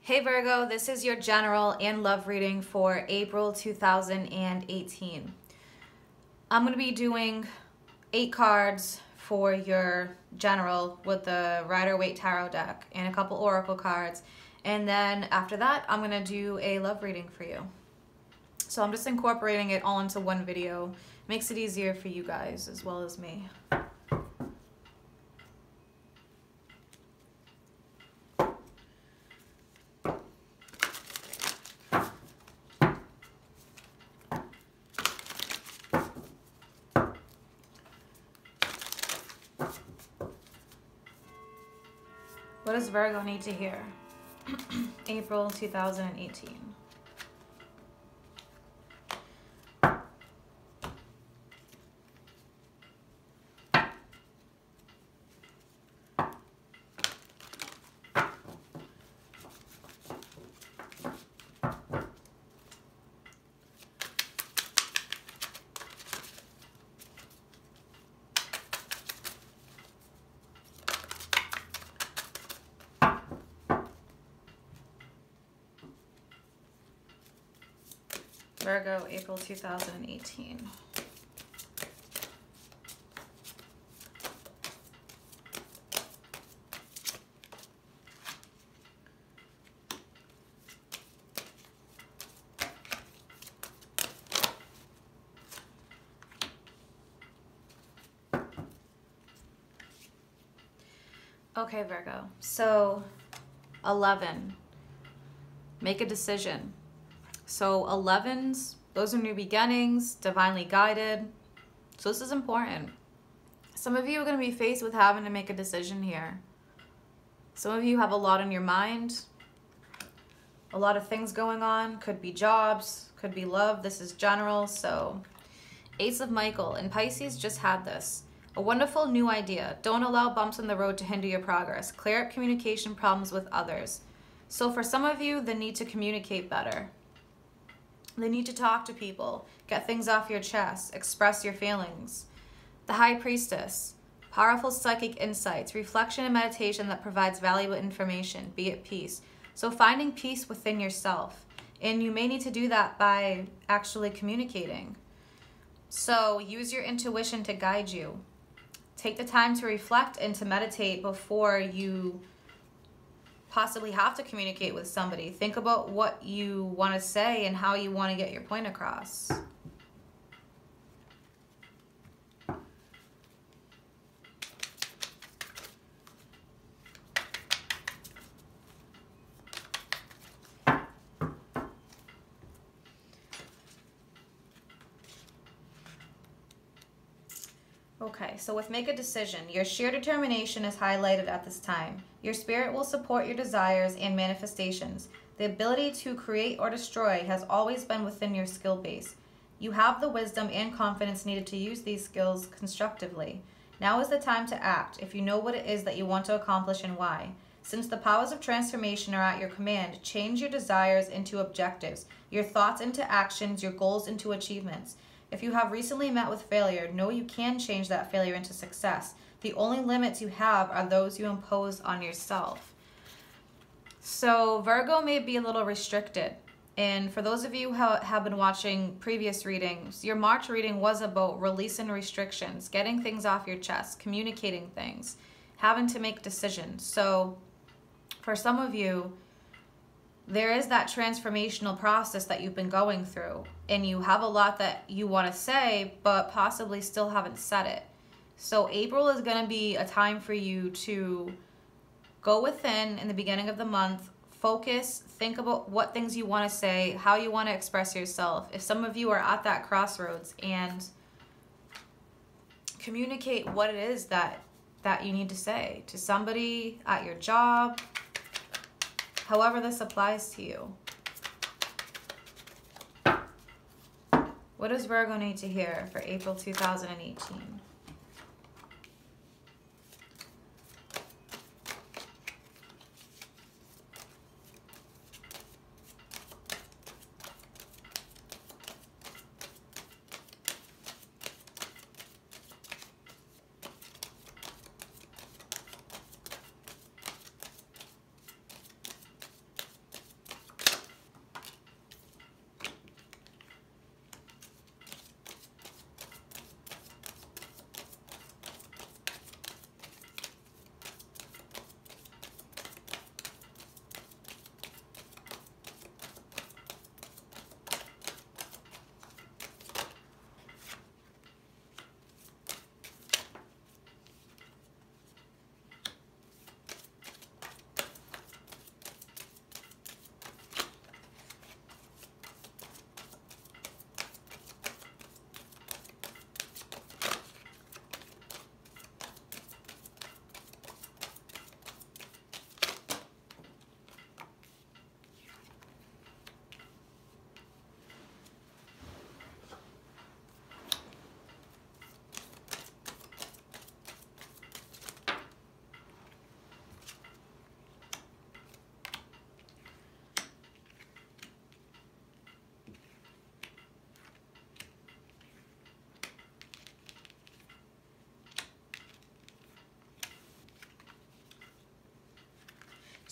Hey Virgo, this is your general and love reading for April 2018. I'm going to be doing 8 cards for your general with the Rider-Waite Tarot deck and a couple oracle cards. And then after that, I'm going to do a love reading for you. So I'm just incorporating it all into one video. Makes it easier for you guys as well as me. What does Virgo need to hear? April 2018. Virgo, April 2018. Okay, Virgo. So, 11. Make a decision. So 11s, those are new beginnings, divinely guided. So this is important. Some of you are going to be faced with having to make a decision here. Some of you have a lot on your mind, a lot of things going on. Could be jobs, could be love. This is general. So Ace of Michael and Pisces just had this. A wonderful new idea. Don't allow bumps in the road to hinder your progress. Clear up communication problems with others. So for some of you, the need to communicate better. The need to talk to people, get things off your chest, express your feelings. The High Priestess, powerful psychic insights, reflection and meditation that provides valuable information, be at peace. So finding peace within yourself. And you may need to do that by actually communicating. So use your intuition to guide you. Take the time to reflect and to meditate before you possibly have to communicate with somebody. Think about what you want to say and how you want to get your point across. Okay, so with make a decision, your sheer determination is highlighted at this time. Your spirit will support your desires and manifestations. The ability to create or destroy has always been within your skill base. You have the wisdom and confidence needed to use these skills constructively. Now is the time to act if you know what it is that you want to accomplish and why. Since the powers of transformation are at your command, change your desires into objectives, your thoughts into actions, your goals into achievements. If you have recently met with failure, know you can change that failure into success. The only limits you have are those you impose on yourself. So Virgo may be a little restricted. And for those of you who have been watching previous readings, your March reading was about releasing restrictions, getting things off your chest, communicating things, having to make decisions. So for some of you, there is that transformational process that you've been going through, and you have a lot that you want to say, but possibly still haven't said it. So April is going to be a time for you to go within in the beginning of the month, focus, think about what things you want to say, how you want to express yourself. If some of you are at that crossroads, and communicate what it is that you need to say to somebody at your job, however this applies to you. What does Virgo need to hear for April 2018?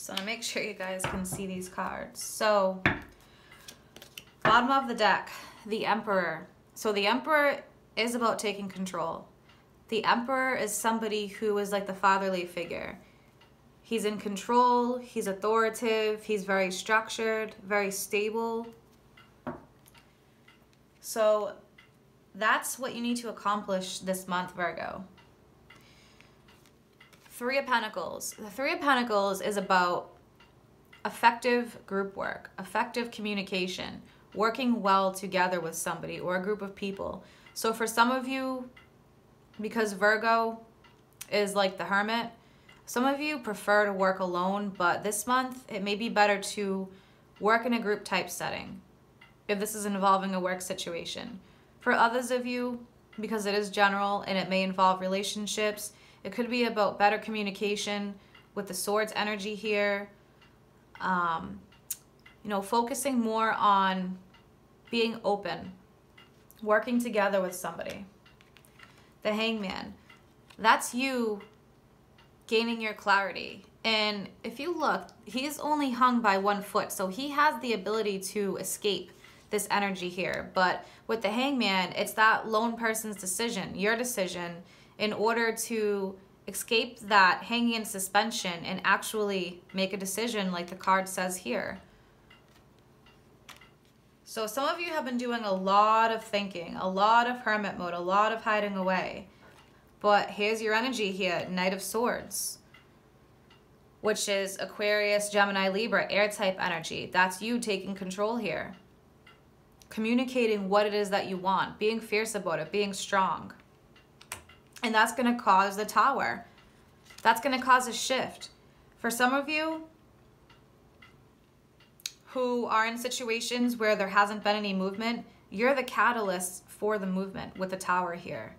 So to make sure you guys can see these cards. So bottom of the deck, the Emperor. So the Emperor is about taking control. The Emperor is somebody who is like the fatherly figure. He's in control, he's authoritative, he's very structured, very stable. So that's what you need to accomplish this month, Virgo. Three of Pentacles. The Three of Pentacles is about effective group work, effective communication, working well together with somebody or a group of people. So for some of you, because Virgo is like the hermit, some of you prefer to work alone, but this month it may be better to work in a group type setting if this is involving a work situation. For others of you, because it is general and it may involve relationships, it could be about better communication with the Swords energy here. You know, focusing more on being open, working together with somebody. The Hangman, that's you gaining your clarity. And if you look, he's only hung by 1 foot, so he has the ability to escape this energy here. But with the Hangman, it's that lone person's decision, your decision, in order to escape that hanging in suspension and actually make a decision like the card says here. So some of you have been doing a lot of thinking, a lot of hermit mode, a lot of hiding away. But here's your energy here, Knight of Swords, which is Aquarius, Gemini, Libra, air type energy. That's you taking control here. Communicating what it is that you want, being fierce about it, being strong. And that's going to cause the Tower. That's going to cause a shift. For some of you who are in situations where there hasn't been any movement, you're the catalyst for the movement with the Tower here.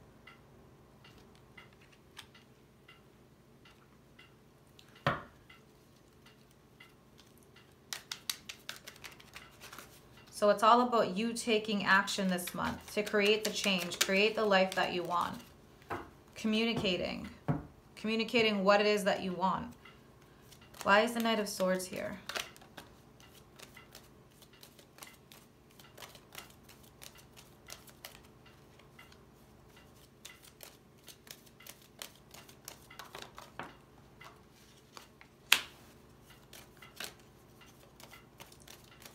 So it's all about you taking action this month to create the change, create the life that you want. Communicating what it is that you want. Why is the Knight of Swords here?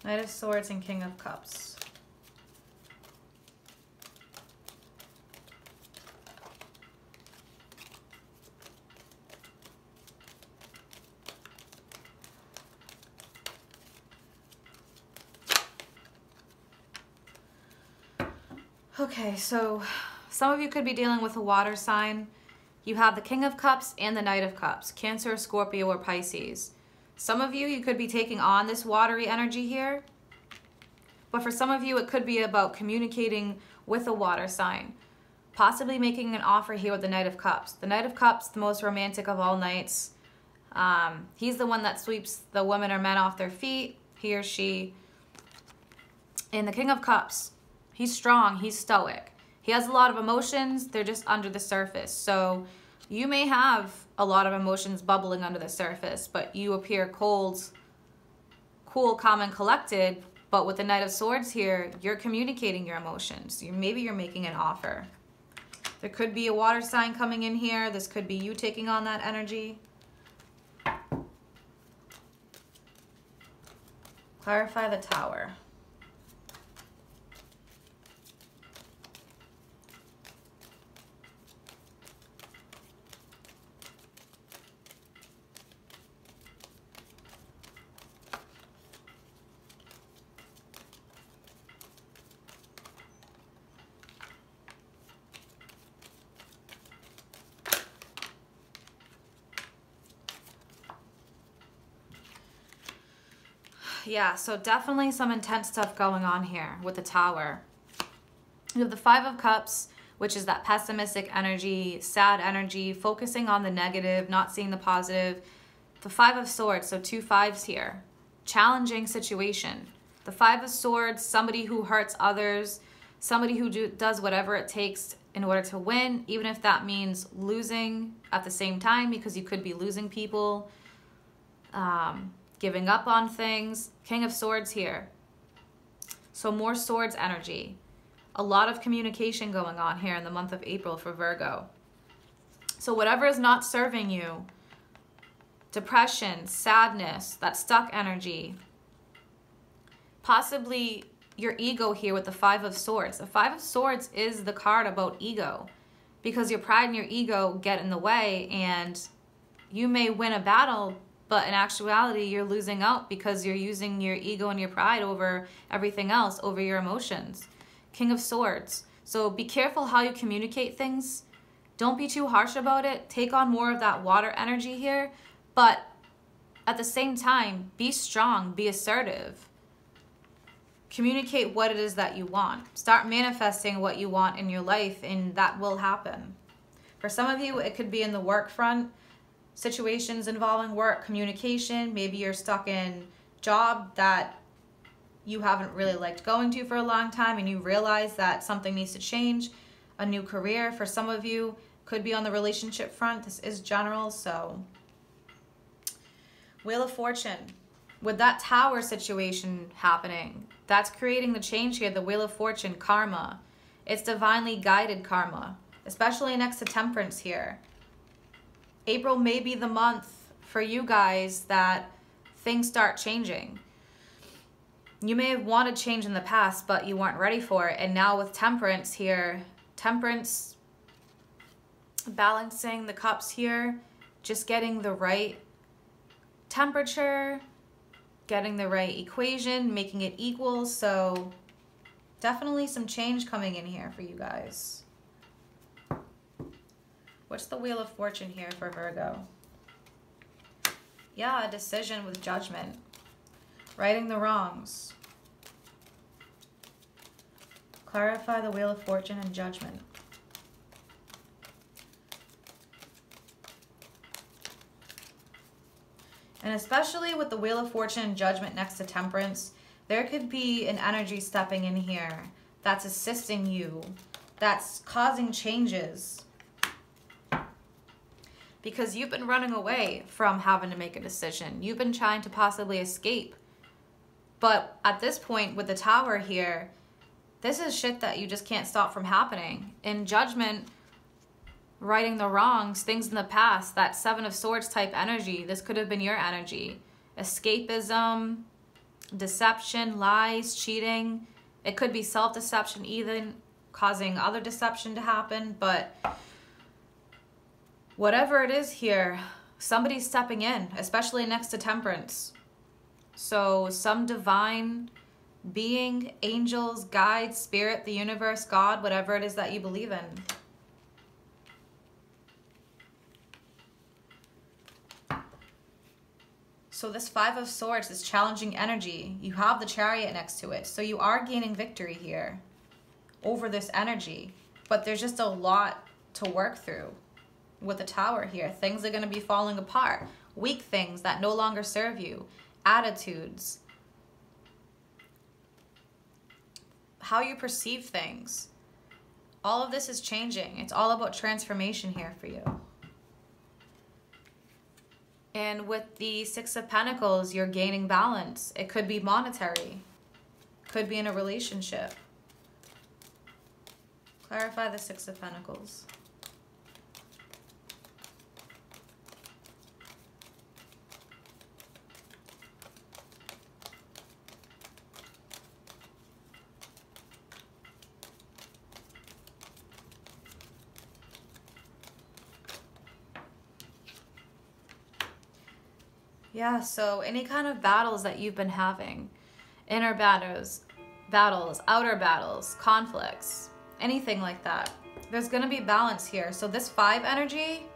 Knight of Swords and King of Cups. Okay, so some of you could be dealing with a water sign. You have the King of Cups and the Knight of Cups, Cancer, Scorpio, or Pisces. Some of you, you could be taking on this watery energy here. But for some of you, it could be about communicating with a water sign. Possibly making an offer here with the Knight of Cups. The Knight of Cups, the most romantic of all knights. He's the one that sweeps the women or men off their feet, he or she. And the King of Cups, he's strong, he's stoic. He has a lot of emotions, they're just under the surface. So you may have a lot of emotions bubbling under the surface, but you appear cold, cool, calm, and collected. But with the Knight of Swords here, you're communicating your emotions. Maybe you're making an offer. There could be a water sign coming in here. This could be you taking on that energy. Clarify the Tower. Yeah, so definitely some intense stuff going on here with the Tower. You have the Five of Cups, which is that pessimistic energy, sad energy, focusing on the negative, not seeing the positive. The Five of Swords, so 2 fives here. Challenging situation. The Five of Swords, somebody who hurts others, somebody who does whatever it takes in order to win, even if that means losing at the same time, because you could be losing people. giving up on things. King of Swords here. So more swords energy. A lot of communication going on here in the month of April for Virgo. So whatever is not serving you, depression, sadness, that stuck energy, possibly your ego here with the Five of Swords. The Five of Swords is the card about ego, because your pride and your ego get in the way, and you may win a battle, but in actuality, you're losing out because you're using your ego and your pride over everything else, over your emotions. King of Swords. So be careful how you communicate things. Don't be too harsh about it. Take on more of that water energy here. But at the same time, be strong, be assertive. Communicate what it is that you want. Start manifesting what you want in your life, and that will happen. For some of you, it could be in the work front. Situations involving work, communication. Maybe you're stuck in a job that you haven't really liked going to for a long time, and you realize that something needs to change. A new career for some of you could be on the relationship front. This is general, so Wheel of Fortune. With that Tower situation happening, that's creating the change here. The Wheel of Fortune, karma. It's divinely guided karma, especially next to Temperance here. April may be the month for you guys that things start changing. You may have wanted change in the past, but you weren't ready for it. And now with Temperance here, Temperance, balancing the cups here, just getting the right temperature, getting the right equation, making it equal. So definitely some change coming in here for you guys. What's the Wheel of Fortune here for Virgo? Yeah, a decision with judgment. Righting the wrongs. Clarify the Wheel of Fortune and judgment. And especially with the Wheel of Fortune and judgment next to Temperance, there could be an energy stepping in here that's assisting you, that's causing changes. Because you've been running away from having to make a decision. You've been trying to possibly escape. But at this point with the Tower here, this is shit that you just can't stop from happening. In judgment, righting the wrongs, things in the past, that Seven of Swords type energy, this could have been your energy. Escapism, deception, lies, cheating. It could be self-deception even, causing other deception to happen, but whatever it is here, somebody's stepping in, especially next to Temperance. So some divine being, angels, guides, spirit, the universe, God, whatever it is that you believe in. So this Five of Swords, this challenging energy, you have the Chariot next to it. So you are gaining victory here over this energy. But there's just a lot to work through with the Tower here. Things are going to be falling apart. Weak things that no longer serve you. Attitudes. How you perceive things. All of this is changing. It's all about transformation here for you. And with the Six of Pentacles, you're gaining balance. It could be monetary. Could be in a relationship. Clarify the Six of Pentacles. Yeah, so any kind of battles that you've been having, inner battles, outer battles, conflicts, anything like that, there's going to be balance here. So this Five energy,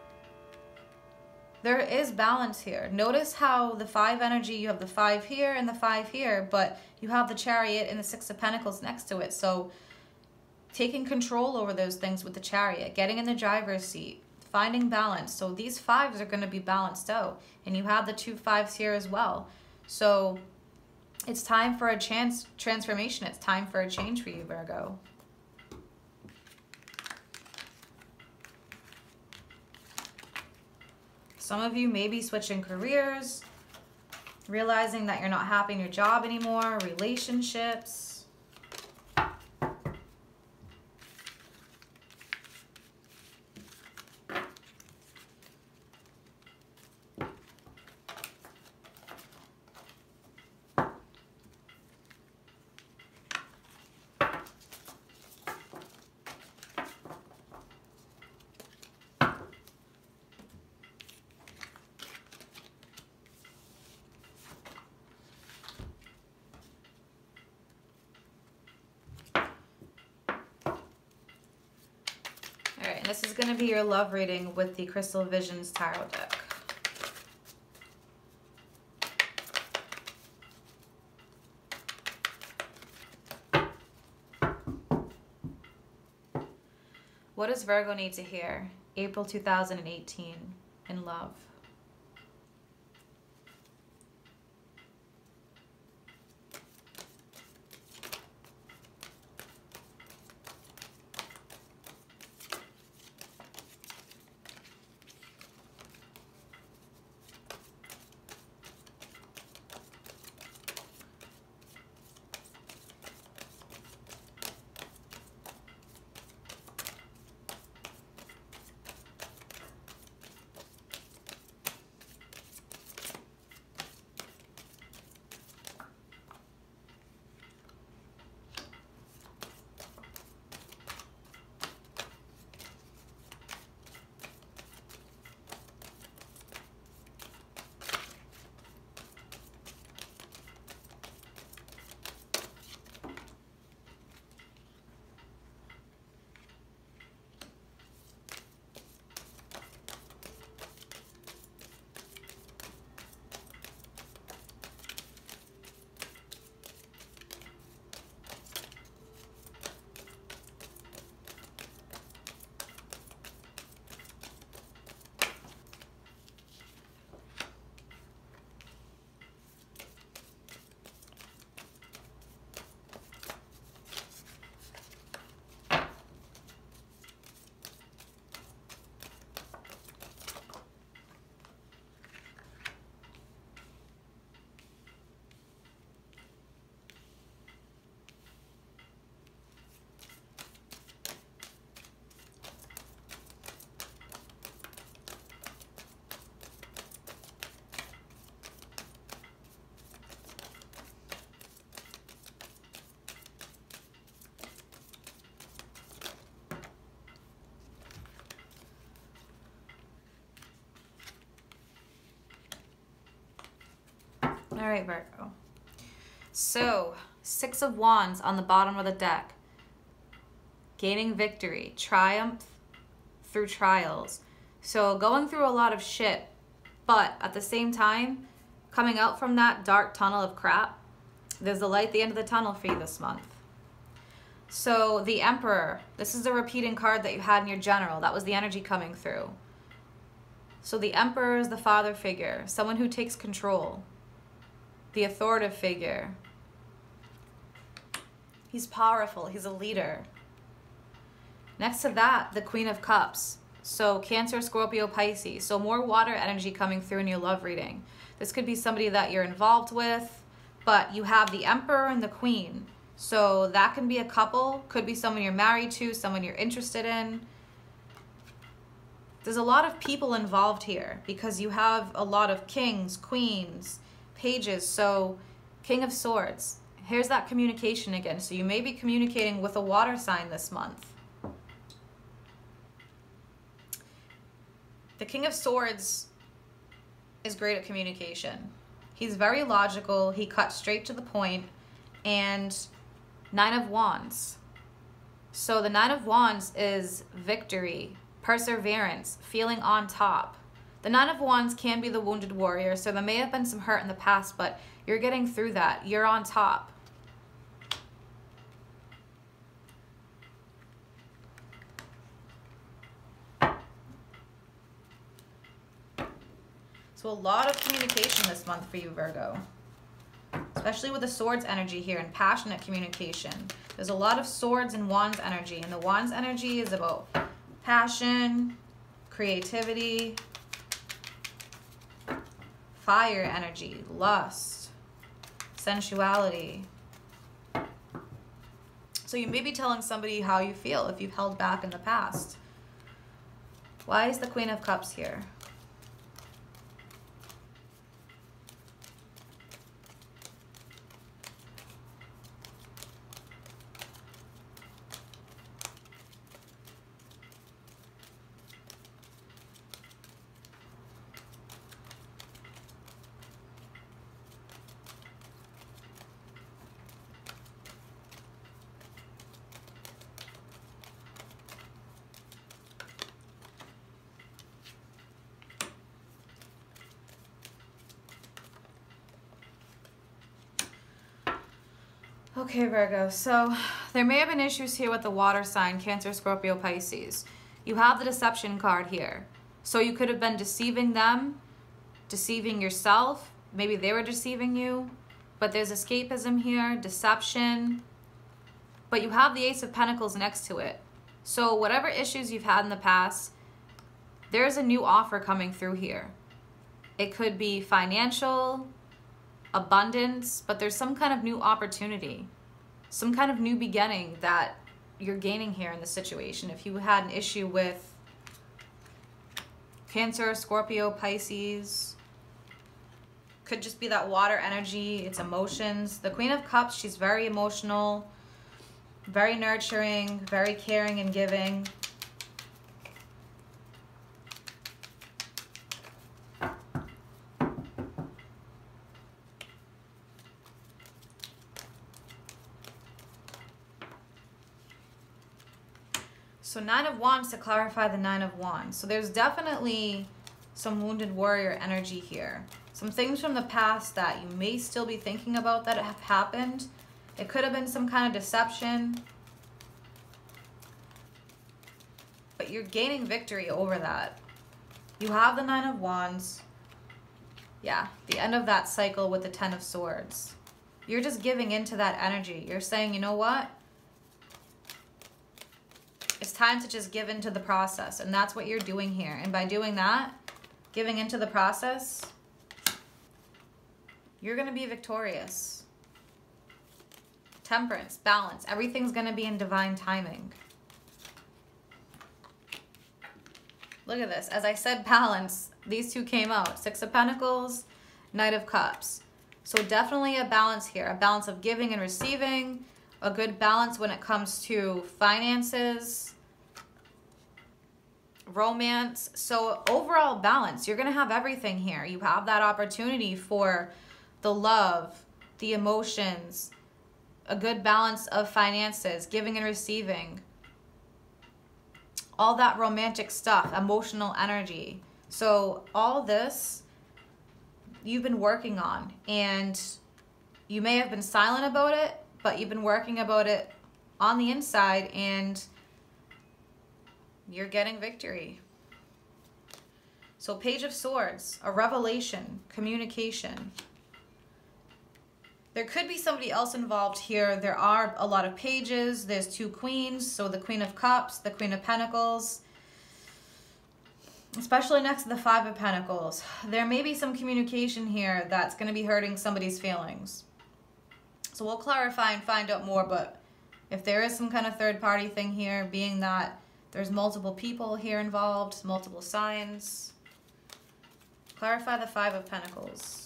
there is balance here. Notice how the Five energy, you have the Five here and the Five here, but you have the Chariot and the Six of Pentacles next to it. So taking control over those things with the Chariot, getting in the driver's seat, finding balance. So these fives are going to be balanced out. And you have the two fives here as well. So it's time for a transformation. It's time for a change for you, Virgo. Some of you may be switching careers. Realizing that you're not happy in your job anymore, relationships. Alright, and this is going to be your love reading with the Crystal Visions Tarot deck. What does Virgo need to hear? April 2018 in love. All right, Virgo. So, Six of Wands on the bottom of the deck. Gaining victory, triumph through trials. So, going through a lot of shit, but at the same time, coming out from that dark tunnel of crap, there's a light at the end of the tunnel for you this month. So, the Emperor, this is a repeating card that you had in your general. That was the energy coming through. So, the Emperor is the father figure, someone who takes control. The authoritative figure. He's powerful. He's a leader. Next to that, the Queen of Cups. So Cancer, Scorpio, Pisces. So more water energy coming through in your love reading. This could be somebody that you're involved with, but you have the Emperor and the Queen. So that can be a couple. Could be someone you're married to, someone you're interested in. There's a lot of people involved here because you have a lot of kings, queens, pages. So King of Swords, here's that communication again. So you may be communicating with a water sign this month. The King of Swords is great at communication. He's very logical, he cuts straight to the point. And Nine of Wands. So the Nine of Wands is victory, perseverance, feeling on top. The Nine of Wands can be the wounded warrior, so there may have been some hurt in the past, but you're getting through that. You're on top. So a lot of communication this month for you, Virgo. Especially with the Swords energy here and passionate communication. There's a lot of Swords and Wands energy, and the Wands energy is about passion, creativity, fire energy, lust, sensuality. So you may be telling somebody how you feel if you've held back in the past. Why is the Queen of Cups here? Okay, Virgo, so there may have been issues here with the water sign, Cancer, Scorpio, Pisces. You have the deception card here. So you could have been deceiving them, deceiving yourself. Maybe they were deceiving you. But there's escapism here, deception. But you have the Ace of Pentacles next to it. So whatever issues you've had in the past, there's a new offer coming through here. It could be financial, abundance, but there's some kind of new opportunity, some kind of new beginning that you're gaining here in the situation. If you had an issue with Cancer, Scorpio, Pisces, could just be that water energy, it's emotions. The Queen of Cups, she's very emotional, very nurturing, very caring and giving. So Nine of Wands to clarify the Nine of Wands. So there's definitely some wounded warrior energy here. Some things from the past that you may still be thinking about that have happened. It could have been some kind of deception. But you're gaining victory over that. You have the Nine of Wands. Yeah, the end of that cycle with the Ten of Swords. You're just giving into that energy. You're saying, you know what? It's time to just give into the process. And that's what you're doing here. And by doing that, giving into the process, you're going to be victorious. Temperance, balance. Everything's going to be in divine timing. Look at this. As I said, balance. These two came out. Six of Pentacles, Knight of Cups. So definitely a balance here. A balance of giving and receiving. A good balance when it comes to finances, romance. So overall balance. You're going to have everything here. You have that opportunity for the love, the emotions, a good balance of finances, giving and receiving. All that romantic stuff, emotional energy. So all this you've been working on, and you may have been silent about it, but you've been working about it on the inside, and you're getting victory. So Page of Swords, a revelation, communication. There could be somebody else involved here. There are a lot of pages. There's two queens. So the Queen of Cups, the Queen of Pentacles, especially next to the Five of Pentacles. There may be some communication here that's going to be hurting somebody's feelings. So we'll clarify and find out more. But if there is some kind of third party thing here, being that there's multiple people here involved, multiple signs, clarify the Five of Pentacles.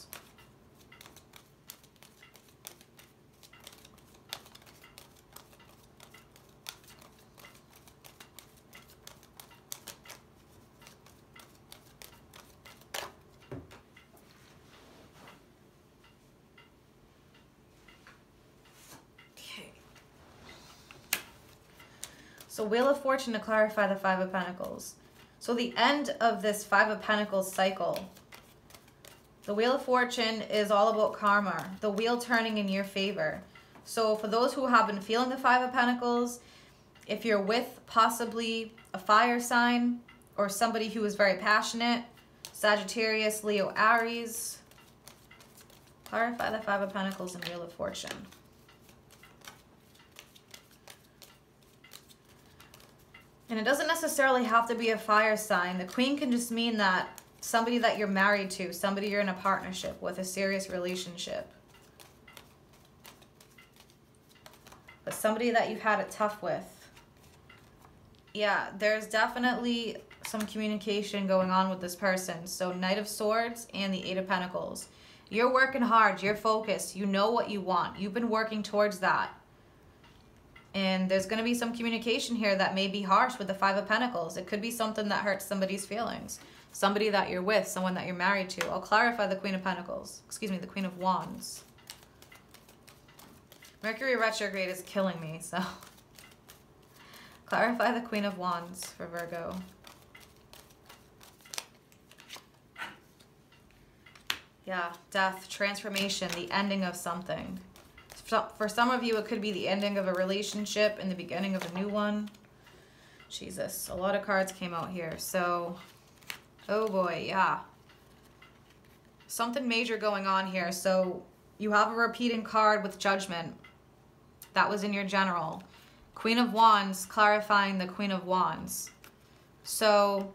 So Wheel of Fortune to clarify the Five of Pentacles. So the end of this Five of Pentacles cycle, the Wheel of Fortune is all about karma, the wheel turning in your favor. So for those who have been feeling the Five of Pentacles, if you're with possibly a fire sign or somebody who is very passionate, Sagittarius, Leo, Aries, clarify the Five of Pentacles and Wheel of Fortune. And it doesn't necessarily have to be a fire sign. The Queen can just mean that somebody that you're married to, somebody you're in a partnership with, a serious relationship. But somebody that you've had it tough with. Yeah, there's definitely some communication going on with this person. So Knight of Swords and the Eight of Pentacles. You're working hard. You're focused. You know what you want. You've been working towards that. And there's going to be some communication here that may be harsh with the Five of Pentacles. It could be something that hurts somebody's feelings. Somebody that you're with, someone that you're married to. I'll clarify the Queen of Pentacles. Excuse me, the Queen of Wands. Mercury retrograde is killing me, so... Clarify the Queen of Wands for Virgo. Yeah, death, transformation, the ending of something. For some of you, it could be the ending of a relationship and the beginning of a new one. Jesus, a lot of cards came out here. So, oh boy, yeah. Something major going on here. So, you have a repeating card with Judgment. That was in your general. Queen of Wands, clarifying the Queen of Wands. So,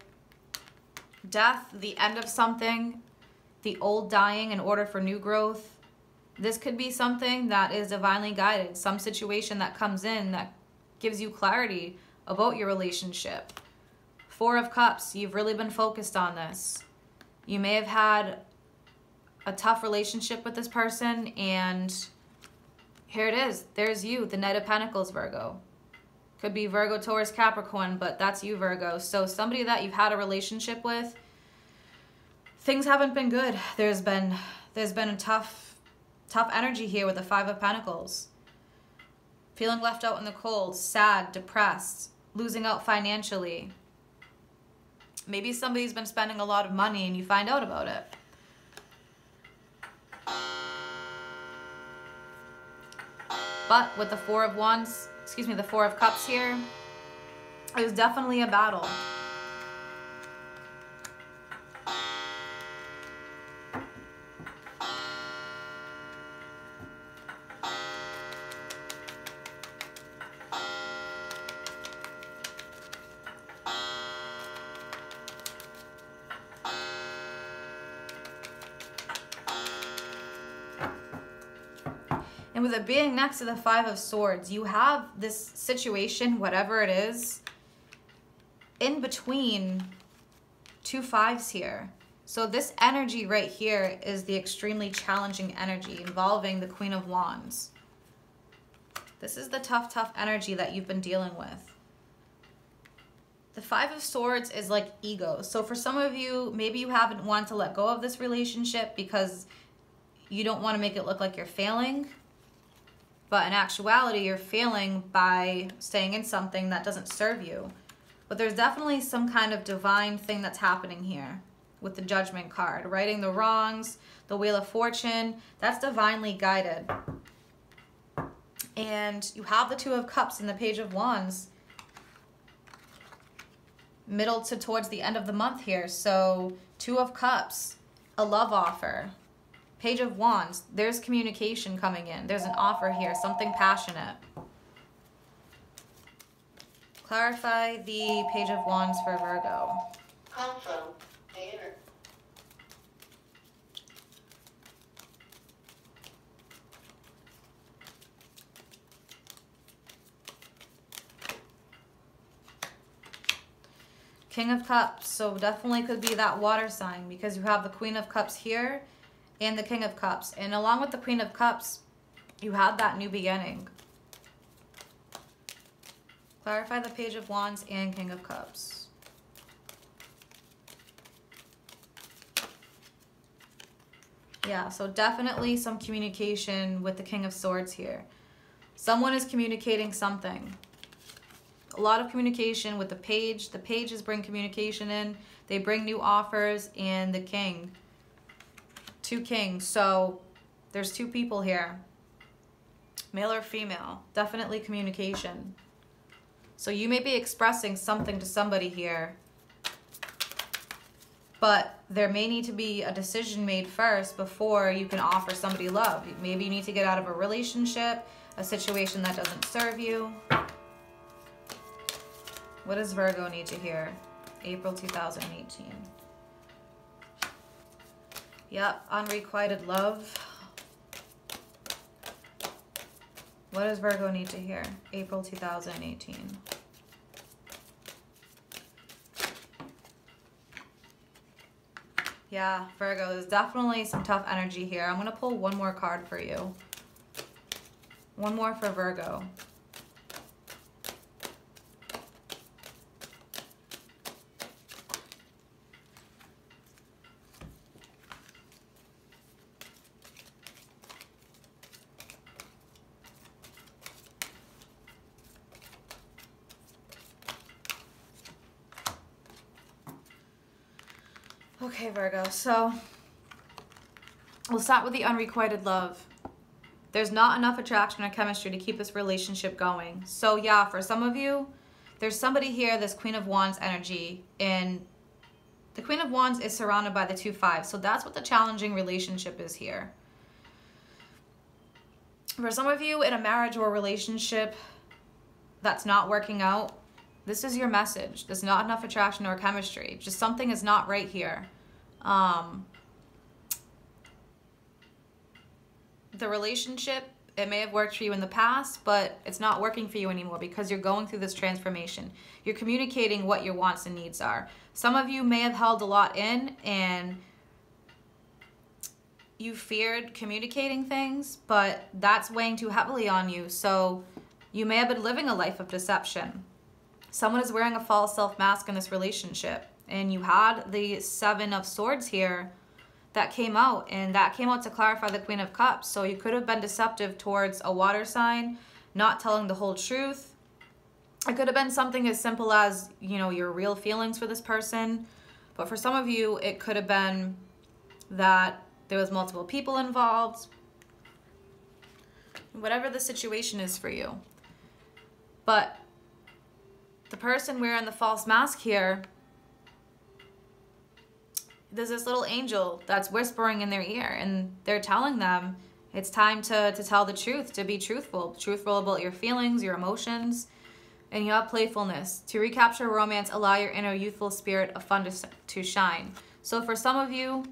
death, the end of something, the old dying in order for new growth. This could be something that is divinely guided. Some situation that comes in that gives you clarity about your relationship. Four of Cups, you've really been focused on this. You may have had a tough relationship with this person, and here it is. There's you, the Knight of Pentacles, Virgo. Could be Virgo, Taurus, Capricorn, but that's you, Virgo. So somebody that you've had a relationship with, things haven't been good. There's been a tough energy here with the Five of Pentacles. Feeling left out in the cold, sad, depressed, losing out financially. Maybe somebody's been spending a lot of money and you find out about it. But with the Four of Wands, excuse me, the Four of Cups here, it was definitely a battle. And with it being next to the Five of Swords, you have this situation, whatever it is, in between two fives here. So this energy right here is the extremely challenging energy involving the Queen of Wands. This is the tough energy that you've been dealing with. The Five of Swords is like ego. So for some of you, maybe you haven't wanted to let go of this relationship because you don't want to make it look like you're failing. But in actuality, you're failing by staying in something that doesn't serve you. But there's definitely some kind of divine thing that's happening here with the Judgment card. Righting the wrongs, the Wheel of Fortune, that's divinely guided. And you have the Two of Cups and the Page of Wands middle to towards the end of the month here. So Two of Cups, a love offer. Page of Wands, there's communication coming in. There's an offer here, something passionate. Clarify the Page of Wands for Virgo. Come from theater. King of Cups, so definitely could be that water sign because you have the Queen of Cups here and the King of Cups. And along with the Queen of Cups, you had that new beginning. Clarify the Page of Wands and King of Cups. Yeah, so definitely some communication with the King of Swords here. Someone is communicating something. A lot of communication with the Page. The Pages bring communication in. They bring new offers, and the King. Two kings. So there's two people here. Male or female. Definitely communication. So you may be expressing something to somebody here. But there may need to be a decision made first before you can offer somebody love. Maybe you need to get out of a relationship, a situation that doesn't serve you. What does Virgo need to hear? April 2018. Yep, unrequited love. What does Virgo need to hear? April 2018. Yeah, Virgo, there's definitely some tough energy here. I'm going to pull one more card for you. One more for Virgo. Okay, Virgo, so we'll start with the unrequited love. There's not enough attraction or chemistry to keep this relationship going. So yeah, for some of you, there's somebody here, this Queen of Wands energy, and the Queen of Wands is surrounded by the 2-5. So that's what the challenging relationship is here. For some of you in a marriage or relationship that's not working out, this is your message. There's not enough attraction or chemistry. Just something is not right here. The relationship, it may have worked for you in the past, but it's not working for you anymore because you're going through this transformation. You're communicating what your wants and needs are. Some of you may have held a lot in and you feared communicating things, but that's weighing too heavily on you. So you may have been living a life of deception. Someone is wearing a false self-mask in this relationship. And you had the 7 of Swords here that came out. And that came out to clarify the Queen of Cups. So you could have been deceptive towards a water sign, not telling the whole truth. It could have been something as simple as, you know, your real feelings for this person. But for some of you, it could have been that there was multiple people involved. Whatever the situation is for you. But the person wearing the false mask here, there's this little angel that's whispering in their ear, and they're telling them it's time to tell the truth, to be truthful about your feelings, your emotions, and you have playfulness. To recapture romance, allow your inner youthful spirit of fun to shine. So for some of you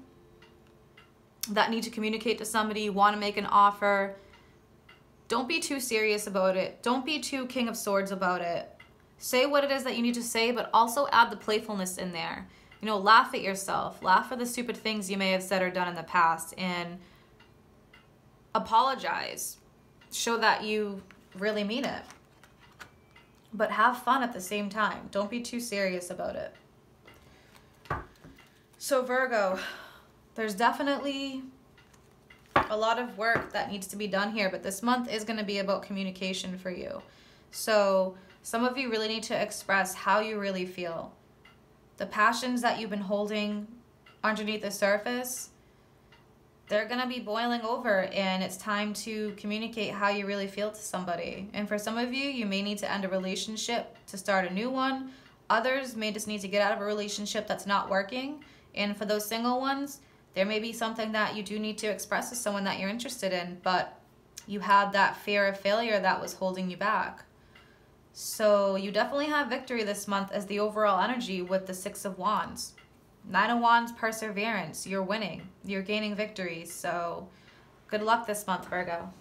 that need to communicate to somebody, want to make an offer, don't be too serious about it. Don't be too King of Swords about it. Say what it is that you need to say, but also add the playfulness in there. You know, laugh at yourself. Laugh at the stupid things you may have said or done in the past. And apologize. Show that you really mean it. But have fun at the same time. Don't be too serious about it. So Virgo, there's definitely a lot of work that needs to be done here. But this month is going to be about communication for you. So some of you really need to express how you really feel. The passions that you've been holding underneath the surface, they're going to be boiling over, and it's time to communicate how you really feel to somebody. And for some of you, you may need to end a relationship to start a new one. Others may just need to get out of a relationship that's not working. And for those single ones, there may be something that you do need to express to someone that you're interested in, but you had that fear of failure that was holding you back. So you definitely have victory this month as the overall energy with the 6 of Wands. 9 of Wands, perseverance. You're winning. You're gaining victory. So good luck this month, Virgo.